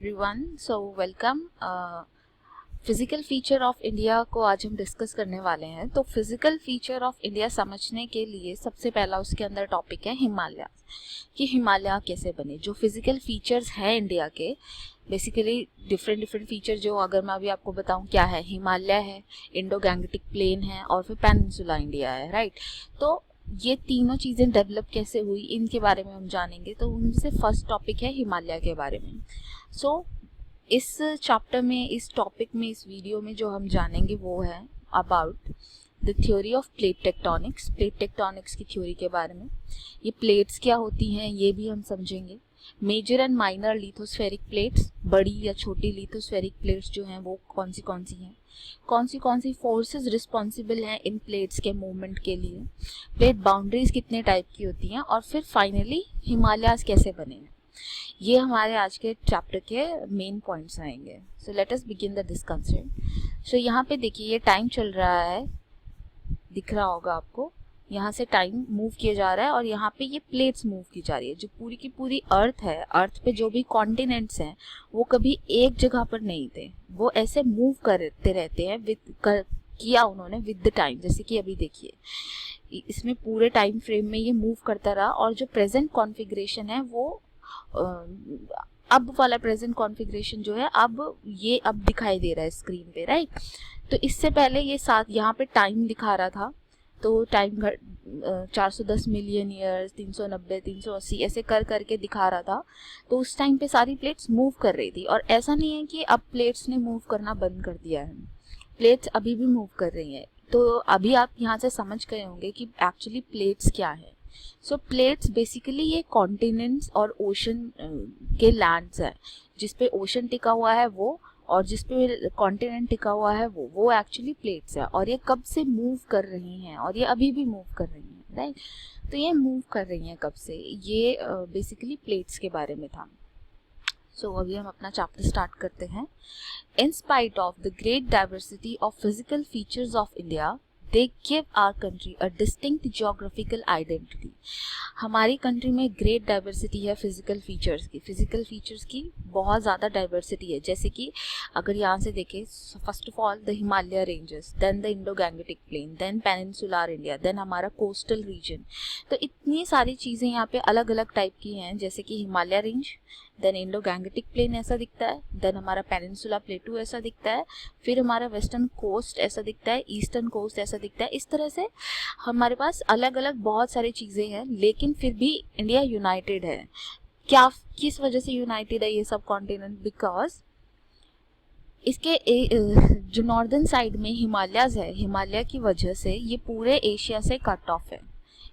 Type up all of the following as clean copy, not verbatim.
Everyone so welcome. Physical feature of India को आज हम डिस्कस करने वाले हैं। तो फिजिकल फीचर ऑफ इंडिया समझने के लिए सबसे पहला उसके अंदर टॉपिक है हिमालय, कि हिमालय कैसे बने। जो फिजिकल फीचर्स हैं इंडिया के, बेसिकली डिफरेंट फीचर जो अगर मैं अभी आपको बताऊं क्या है, हिमालय है, इंडो गैंगटिक प्लेन है और फिर पेनिनसुला इंडिया है, राइट। तो ये तीनों चीज़ें डेवलप कैसे हुई इनके बारे में हम जानेंगे। तो उनसे फर्स्ट टॉपिक है हिमालय के बारे में। सो इस चैप्टर में, इस टॉपिक में, इस वीडियो में जो हम जानेंगे वो है about the theory of plate tectonics. Plate tectonics की थ्योरी के बारे में, ये प्लेट्स क्या होती हैं ये भी हम समझेंगे। Major and minor lithospheric plates, बड़ी या छोटी लिथोस्फेरिक प्लेट्स जो हैं वो कौन सी हैं, कौन सी फोर्सेस रिस्पॉन्सिबल हैं इन प्लेट्स के मूवमेंट के लिए, प्लेट बाउंड्रीज कितने टाइप की होती हैं, और फिर फाइनली हिमालयाज कैसे बने हैं। ये हमारे आज के चैप्टर के मेन पॉइंट्स आएंगे। So let us begin the discussion. So यहाँ पे देखिए ये टाइम चल रहा है, दिख रहा होगा आपको, यहाँ से टाइम मूव किया जा रहा है और यहाँ पे ये प्लेट्स मूव की जा रही है। जो पूरी की पूरी अर्थ है, अर्थ पे जो भी कॉन्टिनेंट्स हैं वो कभी एक जगह पर नहीं थे, वो ऐसे मूव करते रहते हैं किया उन्होंने विद द टाइम। जैसे कि अभी देखिए इसमें पूरे टाइम फ्रेम में ये मूव करता रहा, और जो प्रेजेंट कॉन्फ़िगरेशन है वो अब वाला प्रेजेंट कॉन्फ़िगरेशन जो है अब दिखाई दे रहा है स्क्रीन पे, राइट। तो इससे पहले ये साथ यहाँ पे टाइम दिखा रहा था, तो टाइम 410 मिलियन ईयर्स, 390, 380 ऐसे कर करके दिखा रहा था। तो उस टाइम पे सारी प्लेट्स मूव कर रही थी, और ऐसा नहीं है कि अब प्लेट्स ने मूव करना बंद कर दिया है, प्लेट्स अभी भी मूव कर रही हैं। तो अभी आप यहाँ से समझ गए होंगे कि एक्चुअली प्लेट्स क्या है। सो प्लेट्स बेसिकली ये कॉन्टिनेंट्स और ओशन के लैंड्स है, जिसपे ओशन टिका हुआ है वो, और जिसपे कॉन्टिनेंट टिका हुआ है वो एक्चुअली प्लेट्स है। और ये कब से मूव कर रही हैं, और ये अभी भी मूव कर रही हैं, राइट। तो ये मूव कर रही हैं कब से, ये बेसिकली प्लेट्स के बारे में था। सो अभी हम अपना चैप्टर स्टार्ट करते हैं। In spite of the great diversity of physical features of India, they give our country a distinct geographical identity. हमारी कंट्री में ग्रेट डाइवर्सिटी है फिजिकल फीचर्स की बहुत ज़्यादा डाइवर्सिटी है। जैसे कि अगर यहाँ से देखें, first of all the Himalaya ranges, then the Indo Gangetic plain, then peninsular India, then हमारा कोस्टल रीजन। तो इतनी सारी चीज़ें यहाँ पे अलग अलग टाइप की हैं। जैसे कि Himalaya range, then Indo Gangetic plain ऐसा दिखता है, देन हमारा पेनिनसुला प्लेटू ऐसा दिखता है, फिर हमारा वेस्टर्न कोस्ट ऐसा दिखता है, ईस्टर्न कोस्ट ऐसा दिखता है। इस तरह से हमारे पास अलग अलग बहुत सारी चीज़ें हैं, लेकिन फिर भी इंडिया यूनाइटेड है। किस वजह से यूनाइटेड है ये सब कॉन्टिनेंट? बिकॉज इसके जो नॉर्दर्न साइड में हिमालयाज है, हिमालय की वजह से ये पूरे एशिया से कट ऑफ है,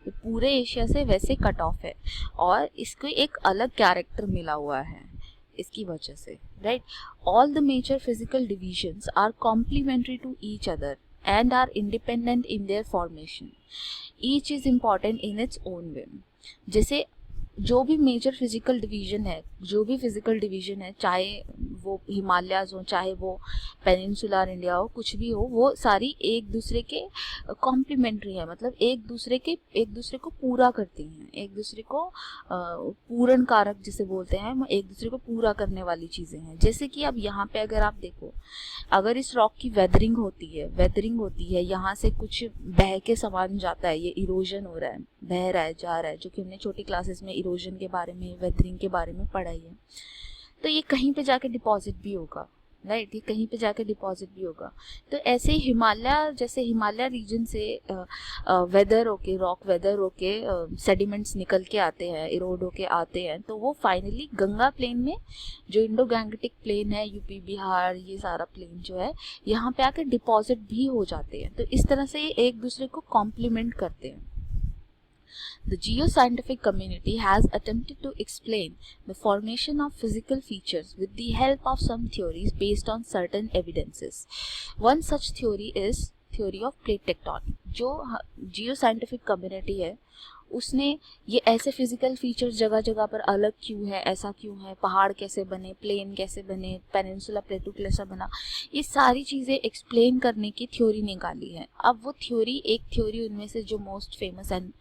ये पूरे एशिया से वैसे कट ऑफ है, और इसको एक अलग कैरेक्टर मिला हुआ है इसकी वजह से, right. All the major physical divisions are complementary to each other and are independent in their formation. Each is important in its own way. जैसे जो भी मेजर फिजिकल डिवीजन है, चाहे वो हिमालयाज हो, चाहे वो पेनिनसुलर इंडिया हो, कुछ भी हो, वो सारी एक दूसरे के कॉम्प्लीमेंट्री है। मतलब एक दूसरे को पूरा करती हैं, एक दूसरे को पूर्ण कारक जिसे बोलते हैं, एक दूसरे को पूरा करने वाली चीज़ें हैं। जैसे कि अब यहाँ पे अगर आप देखो, अगर इस रॉक की वेदरिंग होती है, यहाँ से कुछ बह के सामान जाता है, ये इरोजन हो रहा है, बह रहा है, जा रहा है, जो कि हमने छोटी क्लासेस में इरोजन के बारे में, वेदरिंग के बारे में पढ़ाई है। तो ये कहीं पे जाके डिपॉजिट भी होगा, राइट, ये कहीं पे जाके डिपॉजिट भी होगा। तो ऐसे हिमालय रीजन से रॉक वेदर होके सेडिमेंट्स निकल के आते हैं, इरोड होके आते हैं, तो वो फाइनली गंगा प्लेन में, जो इंडो गैंगेटिक प्लेन है, यूपी बिहार, ये सारा प्लेन जो है, यहाँ पे आके डिपॉजिट भी हो जाते हैं। तो इस तरह से ये एक दूसरे को कॉम्प्लीमेंट करते हैं। The geoscientific community has attempted to explain the formation of physical features with the help of some theories based on certain evidences. One such theory is theory of plate tectonic. जो जियो scientific community है उसने ये ऐसे physical features जगह जगह पर अलग क्यों है, ऐसा क्यों है, पहाड़ कैसे बने, प्लेन कैसे बने, पेनिनसुला प्लेटू कैसा बना, ये सारी चीज़ें एक्सप्लेन करने की थ्योरी निकाली है। अब वो थ्योरी, एक थ्योरी उनमें से जो मोस्ट फेमस एंड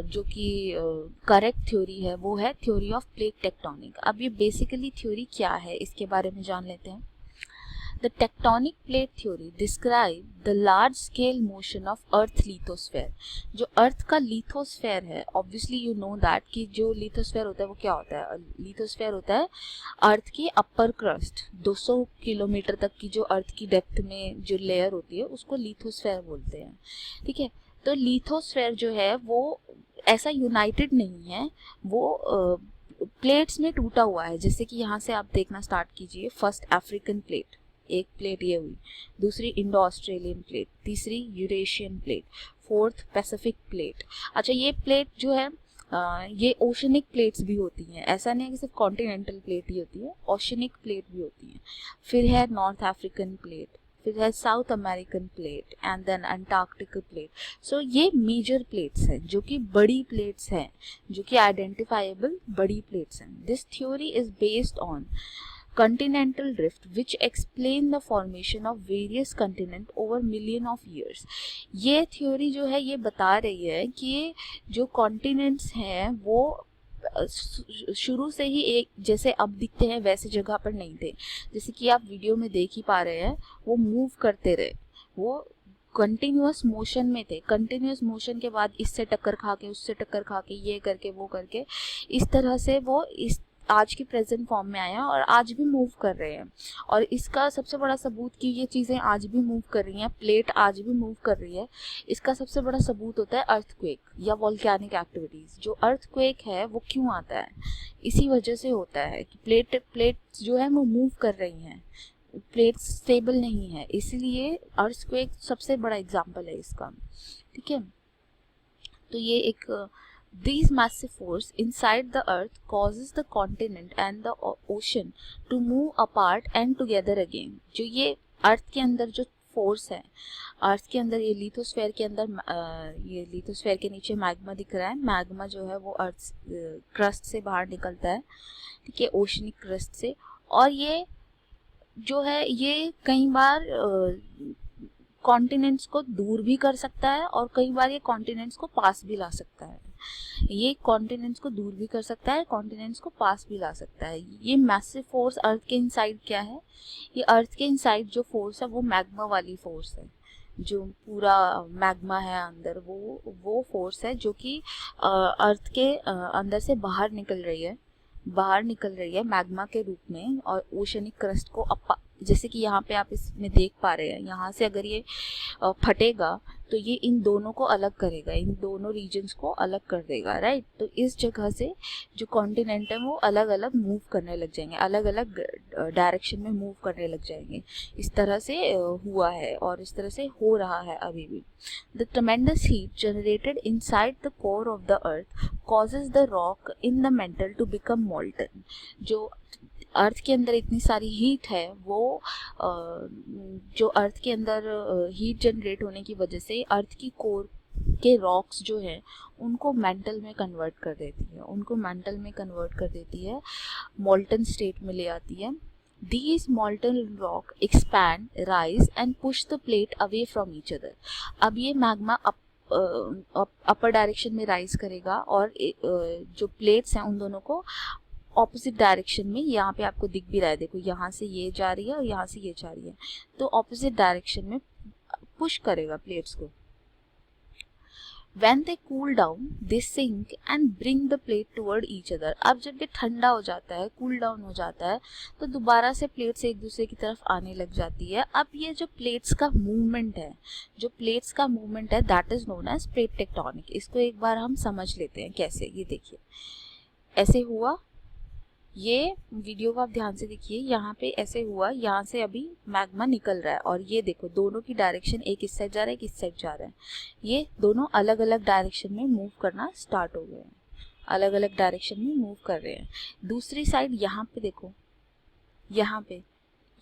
जो कि करेक्ट थ्योरी है वो है थ्योरी ऑफ प्लेट टेक्टोनिक। अब ये बेसिकली थ्योरी क्या है इसके बारे में जान लेते हैं। The tectonic plate theory describe the large scale motion of Earth lithosphere। जो अर्थ का लिथोस्फेयर है, ऑब्वियसली यू नो दैट कि जो लिथोस्फेयर होता है वो क्या होता है, लिथोस्फेयर होता है अर्थ की अपर क्रस्ट, 200 किलोमीटर तक की जो अर्थ की डेप्थ में जो लेयर होती है उसको लिथोस्फेयर बोलते हैं, ठीक है। तो लिथोस्फेयर जो है वो ऐसा यूनाइटेड नहीं है, वो प्लेट्स में टूटा हुआ है। जैसे कि यहाँ से आप देखना स्टार्ट कीजिए, फर्स्ट अफ्रीकन प्लेट, एक प्लेट ये हुई, दूसरी इंडो ऑस्ट्रेलियन प्लेट, तीसरी Eurasian plate, fourth Pacific plate. अच्छा, ये प्लेट जो है ये ओशनिक प्लेट्स भी होती हैं, ऐसा नहीं है कि सिर्फ कॉन्टिनेंटल प्लेट ही होती है, ओशनिक प्लेट भी होती हैं। फिर है नॉर्थ अफ्रीकन प्लेट, फिर है South American plate and then Antarctic plate. So ये मेजर प्लेट्स हैं जो कि बड़ी प्लेट्स हैं, जो कि आइडेंटिफाइबल बड़ी प्लेट्स हैं। This theory is based on continental drift which explain the formation of various continent over million of years। ये थ्योरी जो है ये बता रही है कि जो कॉन्टिनेंट्स हैं वो शुरू से ही एक जैसे अब दिखते हैं वैसे जगह पर नहीं थे, जैसे कि आप वीडियो में देख ही पा रहे हैं, वो मूव करते रहे, वो कंटिन्यूअस मोशन में थे। कंटिन्यूअस मोशन के बाद इससे टक्कर खा के, उससे टक्कर खा के, ये करके वो करके, इस तरह से वो इस आज की प्रेजेंट फॉर्म में आया और आज भी मूव कर रहे हैं। और इसका सबसे बड़ा सबूत कि ये चीज़ें आज भी मूव कर रही हैं, प्लेट आज भी मूव कर रही है, इसका सबसे बड़ा सबूत होता है अर्थक्वेक या वोल्केनिक एक्टिविटीज़। जो अर्थक्वेक है वो क्यों आता है, इसी वजह से होता है कि प्लेट जो है वो मूव कर रही हैं, प्लेट स्टेबल नहीं है, इसलिए अर्थक्वेक सबसे बड़ा एग्जाम्पल है इसका, ठीक है। तो ये एक These massive force inside the earth causes the continent and the ocean to move apart and together again। जो ये अर्थ के अंदर जो फोर्स है, अर्थ के अंदर ये लिथोस्फेयर के अंदर, ये लिथोस्फेयर के नीचे मैग्मा दिख रहा है, मैग्मा जो है वो अर्थ क्रस्ट से बाहर निकलता है, ठीक है, ओशनिक क्रस्ट से। और ये जो है ये कई बार कॉन्टिनेंट्स को दूर भी कर सकता है और कई बार ये कॉन्टिनेंट्स को पास भी ला सकता है। ये कॉन्टिनेंट्स को दूर भी कर सकता है, कॉन्टिनेंट्स को पास भी ला सकता है। ये मैसिव फोर्स अर्थ के इनसाइड क्या है, ये अर्थ के इनसाइड जो फोर्स है वो मैग्मा वाली फोर्स है, जो पूरा मैग्मा है अंदर, वो फोर्स है जो कि अर्थ के अंदर से बाहर निकल रही है मैग्मा के रूप में, और ओशनिक क्रस्ट को जैसे कि यहाँ पे आप इसमें देख पा रहे हैं, यहाँ से अगर ये फटेगा तो ये इन दोनों को अलग करेगा, इन दोनों रीजन्स को अलग कर देगा, राइट। तो इस जगह से जो कॉन्टिनेंट है वो अलग अलग मूव करने लग जाएंगे, अलग अलग डायरेक्शन में मूव करने लग जाएंगे। इस तरह से हुआ है और इस तरह से हो रहा है अभी भी। The tremendous heat generated inside the core of the earth causes the rock in the mantle to become molten. जो अर्थ के अंदर इतनी सारी हीट है, वो जो अर्थ के अंदर हीट जनरेट होने की वजह से अर्थ की कोर के रॉक्स जो हैं उनको मेंटल में कन्वर्ट कर देती है, मोल्टन स्टेट में ले आती है। These molten rock expand, rise and push the plate away from each other। अब ये मैग्मा अपर डायरेक्शन में राइज करेगा और जो प्लेट्स हैं उन दोनों को ऑपोजिट डायरेक्शन में, यहाँ पे आपको दिख भी रहा है, देखो यहाँ से ये जा रही है और यहाँ से ये जा रही है, तो ऑपोजिट डायरेक्शन में पुश करेगा प्लेट्स को। When they cool down, they sink and bring the plate toward each other। अब जब ये ठंडा हो जाता है, कूल डाउन हो जाता है, तो दोबारा से प्लेट्स एक दूसरे की तरफ आने लग जाती है। अब ये जो प्लेट्स का मूवमेंट है, that is known as plate tectonic. इसको एक बार हम समझ लेते हैं कैसे। ये देखिए ऐसे हुआ, ये वीडियो को आप ध्यान से देखिए, यहाँ पे ऐसे हुआ, यहाँ से अभी मैग्मा निकल रहा है और ये देखो दोनों की डायरेक्शन, एक इस साइड जा रहा है, एक इस साइड जा रहा है, ये दोनों अलग अलग डायरेक्शन में मूव करना स्टार्ट हो गए हैं, अलग अलग डायरेक्शन में मूव कर रहे हैं। दूसरी साइड यहाँ पे देखो, यहाँ पे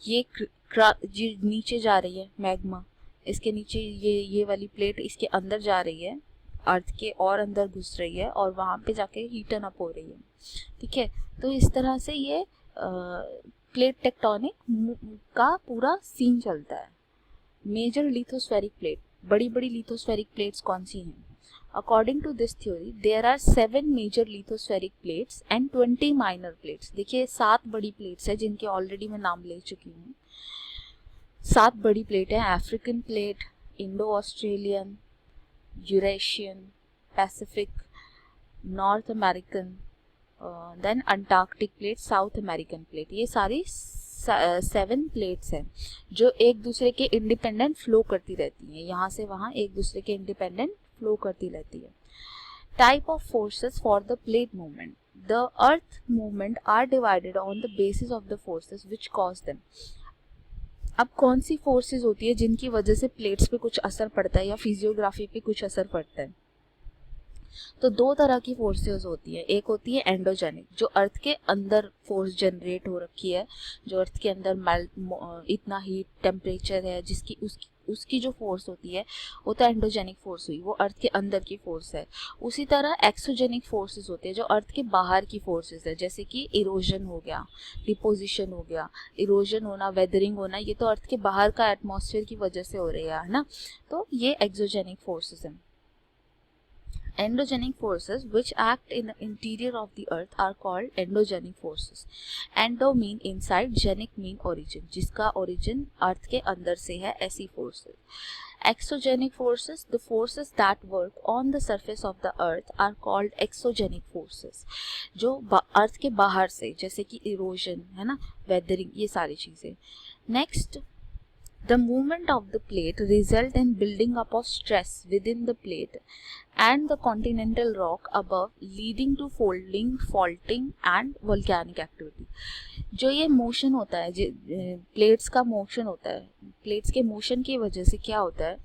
ये नीचे जा रही है मैग्मा, इसके नीचे ये वाली प्लेट इसके अंदर जा रही है, अर्थ के और अंदर घुस रही है और वहाँ पे जाके हीटन अप हो रही है, ठीक है। तो इस तरह से ये प्लेट टेक्टोनिक का पूरा सीन चलता है। मेजर लिथोस्फेरिक प्लेट, बड़ी बड़ी लिथोस्फेरिक प्लेट्स कौन सी हैं? According to this theory there are 7 major lithospheric plates and 20 minor plates. देखिए 7 बड़ी प्लेट्स है जिनके ऑलरेडी मैं नाम ले चुकी हूँ। 7 बड़ी प्लेट है, African plate, Indo Australian, Eurasian, Pacific, North American, then Antarctic plate, South American plate. ये सारी 7 प्लेट्स हैं जो एक दूसरे के इंडिपेंडेंट फ्लो करती रहती हैं, यहाँ से वहाँ एक दूसरे के इंडिपेंडेंट फ्लो करती रहती है। Type of forces for the plate movement, the earth movement are divided on the basis of the forces which cause them. अब कौन सी फोर्सेस होती है जिनकी वजह से प्लेट्स पे कुछ असर पड़ता है या फिजियोग्राफी पे कुछ असर पड़ता है? तो 2 तरह की फोर्सेस होती है। एक होती है एंडोजेनिक, जो अर्थ के अंदर फोर्स जनरेट हो रखी है, जो अर्थ के अंदर इतना हीट टेम्परेचर है जिसकी उसकी जो फोर्स होती है वो तो एंडोजेनिक फोर्स हुई, वो अर्थ के अंदर की फोर्स है। उसी तरह एक्सोजेनिक फोर्सेस होते हैं जो अर्थ के बाहर की फोर्सेस है, जैसे कि इरोजन हो गया, डिपोजिशन हो गया। इरोजन होना, वेदरिंग होना, ये तो अर्थ के बाहर का एटमॉस्फेयर की वजह से हो रही है ना, तो ये एक्सोजेनिक फोर्सेस हैं। Endogenic forces which act in the interior of the earth are called endogenic forces. Endo mean inside, genic mean origin, जिसका origin अर्थ के अंदर से है, ऐसी forces. Exogenic forces, the forces that work on the surface of the earth are called exogenic forces. जो earth के बाहर से, जैसे कि erosion है ना, weathering, ये सारी चीजें। Next, the movement of the plate result in building up of stress within the plate and the continental rock above, leading to folding, faulting and volcanic activity. जो ये मोशन होता है, प्लेट्स का मोशन होता है, प्लेट्स के motion की वजह से क्या होता है,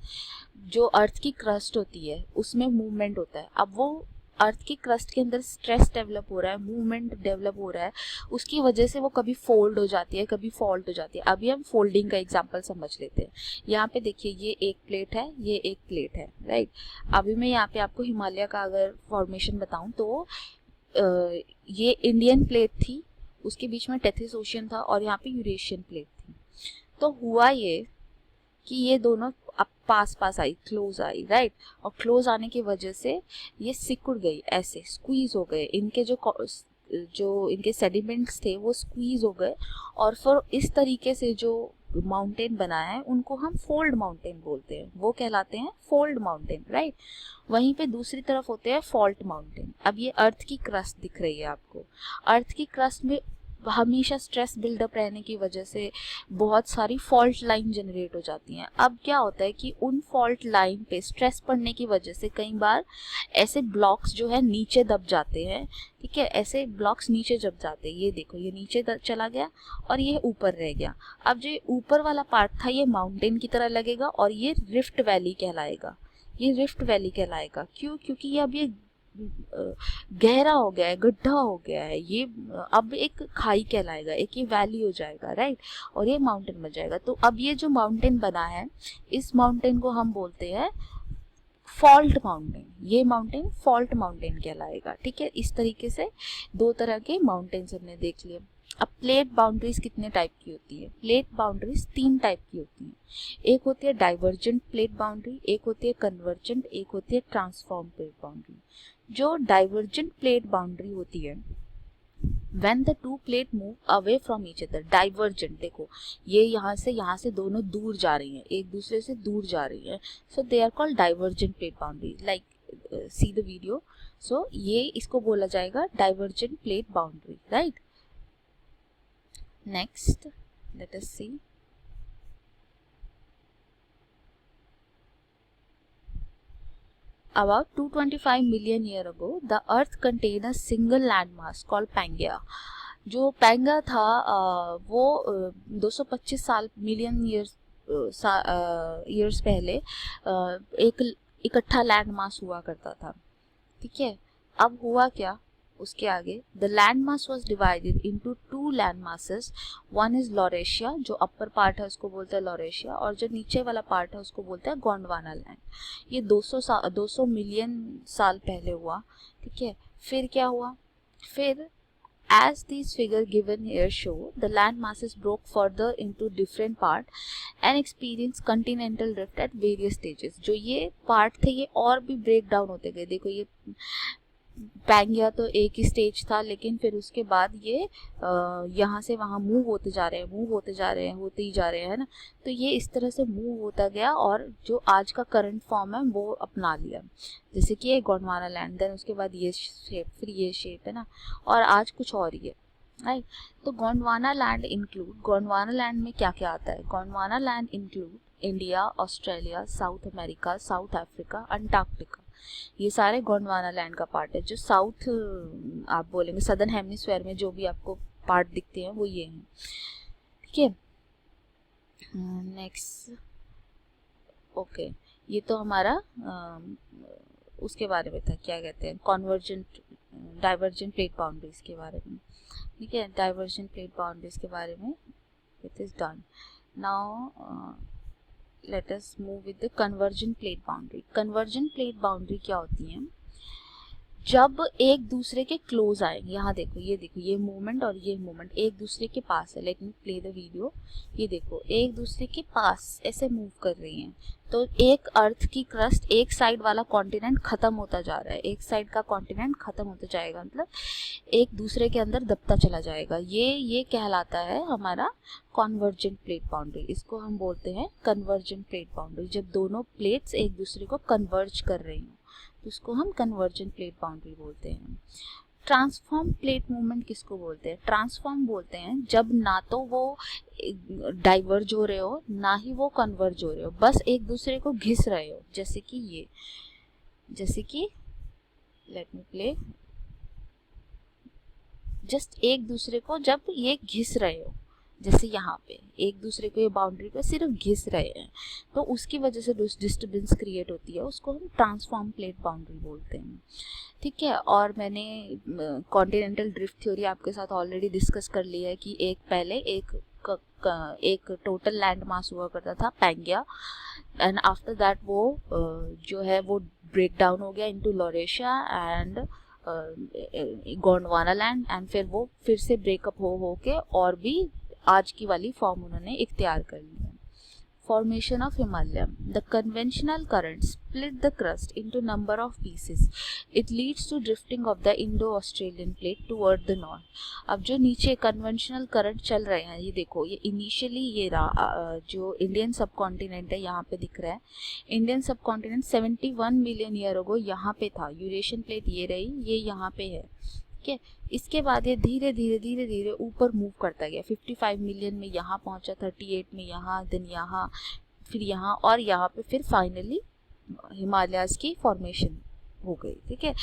जो अर्थ की क्रस्ट होती है उसमें मूवमेंट होता है। अब वो अर्थ की क्रस्ट के अंदर स्ट्रेस डेवलप हो रहा है, मूवमेंट डेवलप हो रहा है, उसकी वजह से वो कभी फोल्ड हो जाती है, कभी फॉल्ट हो जाती है। अभी हम फोल्डिंग का एग्जांपल समझ लेते हैं। यहाँ पे देखिए ये एक प्लेट है, ये एक प्लेट है, राइट। अभी मैं यहाँ पे आपको हिमालय का अगर फॉर्मेशन बताऊँ तो ये इंडियन प्लेट थी, उसके बीच में टेथिस ओशियन था और यहाँ पे यूरेशियन प्लेट थी। तो हुआ ये कि ये दोनों अब पास पास आई, क्लोज आई, राइट। और क्लोज आने की वजह से ये सिकुड़ गई, ऐसे स्क्वीज हो गए, इनके जो इनके सेडिमेंट्स थे वो स्क्वीज हो गए और फिर इस तरीके से जो माउंटेन बना है उनको हम फोल्ड माउंटेन बोलते हैं, वो कहलाते हैं फोल्ड माउंटेन, राइट। वहीं पे दूसरी तरफ होते हैं फॉल्ट माउंटेन। अब ये अर्थ की क्रस्ट दिख रही है आपको, अर्थ की क्रस्ट में हमेशा स्ट्रेस बिल्डअप रहने की वजह से बहुत सारी फॉल्ट लाइन जनरेट हो जाती हैं। अब क्या होता है कि उन फॉल्ट लाइन पे स्ट्रेस पड़ने की वजह से कई बार ऐसे ब्लॉक्स जो है नीचे दब जाते हैं, ठीक है, ऐसे ब्लॉक्स नीचे दब जाते हैं। ये देखो, ये नीचे चला गया और ये ऊपर रह गया। अब जो ऊपर वाला पार्ट था ये माउंटेन की तरह लगेगा और ये रिफ्ट वैली कहलाएगा, ये रिफ्ट वैली कहलाएगा। क्यों? क्योंकि ये अब ये गहरा हो गया है, गड्ढा हो गया है, ये अब एक खाई कहलाएगा, एक ये वैली हो जाएगा, राइट, और ये माउंटेन बन जाएगा। तो अब ये जो माउंटेन बना है इस माउंटेन को हम बोलते हैं फॉल्ट माउंटेन, ये माउंटेन फॉल्ट माउंटेन कहलाएगा, ठीक है। इस तरीके से 2 तरह के माउंटेन्स हमने देख लिए। अब प्लेट बाउंड्रीज कितने टाइप की होती है? प्लेट बाउंड्रीज 3 टाइप की होती हैं। एक होती है डाइवर्जेंट प्लेट बाउंड्री, एक होती है कन्वर्जेंट, एक होती है ट्रांसफॉर्म प्लेट बाउंड्री। जो डाइवर्जेंट प्लेट बाउंड्री होती है, when the two plate move away from each other, divergent, देखो ये यहाँ से दोनों दूर जा रही हैं, एक दूसरे से दूर जा रही हैं, so they are called divergent plate boundary, like see the video, so ये इसको बोला जाएगा divergent plate boundary, right। Next, let us see about 225 million year ago the earth contained a single landmass called Pangaea। जो पैंगा था वो 225 साल million years पहले एक इकट्ठा लैंड मास हुआ करता था, ठीक है। अब हुआ क्या, उसके आगे the land mass was divided into 2 land masses, one is Laurasia, जो अपर पार्ट है उसको बोलते हैं लॉरेशिया, और जो नीचे वाला पार्ट है उसको बोलते हैं गोंडवाना लैंड। ये 200 मिलियन साल पहले हुआ, ठीक है। फिर क्या हुआ, फिर as these figures given here show, the land masses broke further into different part and experienced continental drift at various stages। जो ये पार्ट थे ये और भी ब्रेक डाउन होते गए। देखो ये पैंगिया तो एक ही स्टेज था, लेकिन फिर उसके बाद ये यहाँ से वहाँ मूव होते जा रहे हैं, होते ही जा रहे हैं ना। तो ये इस तरह से मूव होता गया और जो आज का करंट फॉर्म है वो अपना लिया, जैसे कि ये गोंडवाना लैंड, देन उसके बाद ये शेप, फिर ये शेप है ना, और आज कुछ और ही है, राइट। तो गोंडवाना लैंड में क्या क्या आता है? Gondwana land include India, Australia, south America, south Africa, Antarctica. ये सारे गोंडवाना लैंड का पार्ट है। जो साउथ आप बोलेंगे सदर्न हेमिस्फीयर में जो भी आपको पार्ट दिखते हैं वो ये हैं, ठीक है। नेक्स्ट, ओके, ये तो हमारा उसके बारे में था, क्या कहते हैं, डाइवर्जेंट प्लेट बाउंड्रीज के बारे में, ठीक है। डाइवर्जेंट प्लेट बाउंड्रीज के बारे में it is done. Now let us move with the convergent plate boundary। convergent plate boundary क्या होती है? जब एक दूसरे के क्लोज आएंगे, यहाँ देखो ये मूवमेंट और ये मूवमेंट एक दूसरे के पास है। Let me play the video. ये देखो एक दूसरे के पास ऐसे मूव कर रही हैं, तो एक अर्थ की क्रस्ट, एक साइड वाला कॉन्टिनेंट खत्म होता जा रहा है, एक साइड का कॉन्टिनेंट खत्म होता जाएगा, मतलब एक दूसरे के अंदर दबता चला जाएगा। ये कहलाता है हमारा कॉन्वर्जेंट प्लेट बाउंड्री। इसको हम बोलते हैं कन्वर्जेंट प्लेट बाउंड्री। जब दोनों प्लेट्स एक दूसरे को कन्वर्ज कर रही हैं तो उसको हम कन्वर्जेंट प्लेट बाउंड्री बोलते हैं। ट्रांसफॉर्म प्लेट मूवमेंट किसको बोलते हैं? ट्रांसफॉर्म बोलते हैं जब ना तो वो डाइवर्ज हो रहे हो ना ही वो कन्वर्ज हो रहे हो, बस एक दूसरे को घिस रहे हो। जैसे कि लेट मी प्ले, जस्ट एक दूसरे को जब ये घिस रहे हो, जैसे यहाँ पे एक दूसरे को ये बाउंड्री पे सिर्फ घिस रहे हैं, तो उसकी वजह से डिस्टर्बेंस क्रिएट होती है, उसको हम ट्रांसफॉर्म प्लेट बाउंड्री बोलते हैं, ठीक है। और मैंने कॉन्टिनेंटल ड्रिफ्ट थ्योरी आपके साथ ऑलरेडी डिस्कस कर लिया है कि एक टोटल लैंड मास हुआ करता था पैंगिया, एंड आफ्टर दैट वो जो है वो ब्रेक डाउन हो गया into Laurasia and Gondwana land, and फिर वो फिर से ब्रेकअप हो के और भी आज की वाली फॉर्म उन्होंने इख्तियार कर ली है। Formation of Himalaya. The conventional current split the crust into number of pieces. It leads to drifting of the Indo-Australian plate toward the north. अब जो नीचे conventional current चल रहे हैं, ये देखो, ये इनिशियली ये जो इंडियन सब कॉन्टिनेंट है यहाँ पे दिख रहा है। इंडियन सब कॉन्टिनेंट 71 मिलियन ईयर अगो यहाँ पे था। यूरेशियन प्लेट ये रही, ये यहाँ पे है, ठीक है। इसके बाद ये धीरे धीरे ऊपर मूव करता गया। 55 मिलियन में यहाँ पहुँचा, 38 में यहाँ, देन यहाँ, फिर यहाँ और यहाँ पे फिर फाइनली हिमालयाज की फॉर्मेशन हो गई, ठीक है।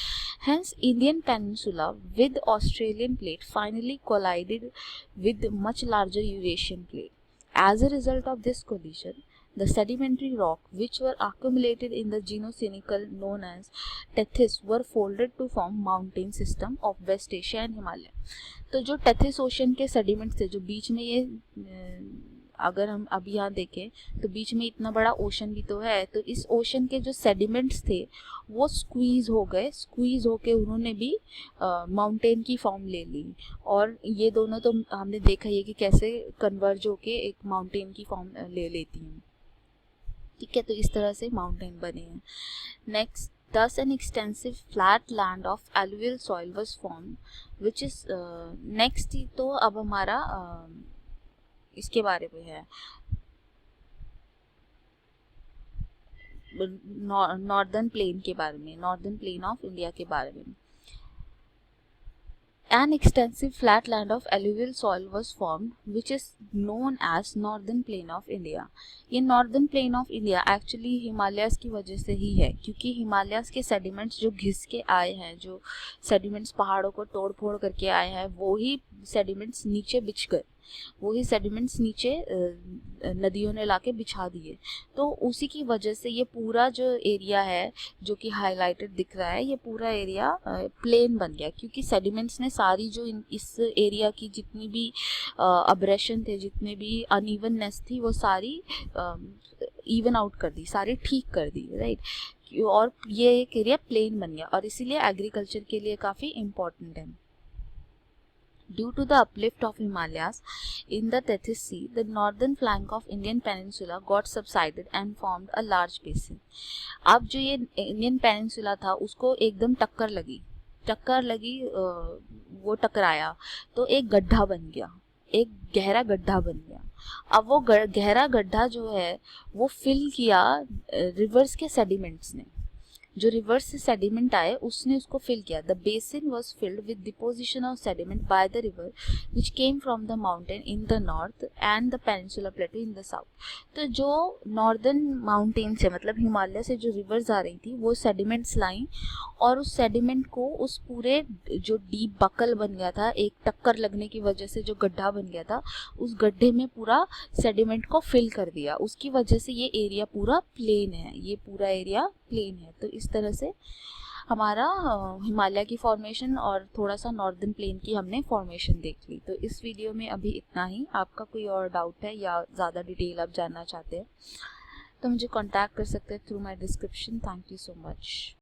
Hence Indian peninsula with Australian plate finally collided with much larger Eurasian plate. As a result of this collision, the sedimentary rock which were accumulated in the genocinical known as Tethys were folded to form mountain system of West Asia and Himalaya। तो जो Tethys ocean के sediments थे, जो बीच में ये अगर हम अभी यहाँ देखें तो बीच में इतना बड़ा ओशन भी तो है, तो इस ओशन के जो सेडिमेंट्स थे वो स्क्वीज होके उन्होंने भी माउंटेन की फॉर्म ले ली। और ये दोनों तो हमने देखा ही कि कैसे कन्वर्ज होके एक माउंटेन की फॉर्म ले लेती हैं, ठीक है। तो इस तरह से माउंटेन बने हैं। Next, thus an extensive flat land of alluvial soil was formed, which is next। तो अब हमारा इसके बारे में है, नॉर्दर्न प्लेन के बारे में, नॉर्दर्न प्लेन ऑफ इंडिया के बारे में। An extensive flat land of alluvial soil was formed, which is known as northern plain of India। ये northern plain of India actually Himalayas की वजह से ही है, क्योंकि हिमालयाज के सेडिमेंट्स जो घिस के आए हैं, जो सेडिमेंट्स पहाड़ों को तोड़ फोड़ करके आए हैं, वो ही सेडिमेंट्स नीचे बिछ गए। वही सेडिमेंट्स नीचे नदियों ने लाके बिछा दिए। तो उसी की वजह से ये पूरा जो एरिया है जो कि हाईलाइटेड दिख रहा है, ये पूरा एरिया प्लेन बन गया, क्योंकि सेडिमेंट्स ने सारी जो इस एरिया की जितनी भी अब्रेशन थे, जितने भी अनइवननेस थी, वो सारी इवन आउट कर दी, सारी ठीक कर दी, राइट। और ये एक एरिया प्लेन बन गया और इसीलिए एग्रीकल्चर के लिए काफ़ी इम्पोर्टेंट है। Due to the uplift of Himalayas in the Tethys Sea, the northern flank of Indian Peninsula got subsided and formed a large basin. अब जो ये इंडियन पेनिनसुला था उसको एकदम टक्कर लगी, वो टकराया तो एक गड्ढा बन गया, एक गहरा गड्ढा बन गया। अब वो गहरा गड्ढा जो है वो फिल किया रिवर्स के सेडिमेंट्स ने, जो रिवर्स से सेडिमेंट आए उसने उसको फिल किया। The basin was filled with deposition of sediment by the river which came from the mountain in the north and the peninsula प्लेटू in the south. तो जो नॉर्दर्न माउंटेन से, मतलब हिमालय से जो रिवर्स आ रही थी, वो सेडिमेंट्स लाई और उस सेडिमेंट को उस पूरे जो डीप बकल बन गया था, एक टक्कर लगने की वजह से जो गड्ढा बन गया था, उस गड्ढे में पूरा सेडिमेंट को फिल कर दिया। उसकी वजह से ये एरिया पूरा प्लेन है, ये पूरा एरिया प्लेन है। तो इस तरह से हमारा हिमालय की फॉर्मेशन और थोड़ा सा नॉर्दर्न प्लेन की हमने फॉर्मेशन देख ली। तो इस वीडियो में अभी इतना ही। आपका कोई और डाउट है या ज़्यादा डिटेल आप जानना चाहते हैं तो मुझे कांटेक्ट कर सकते हैं through my description. Thank you so much.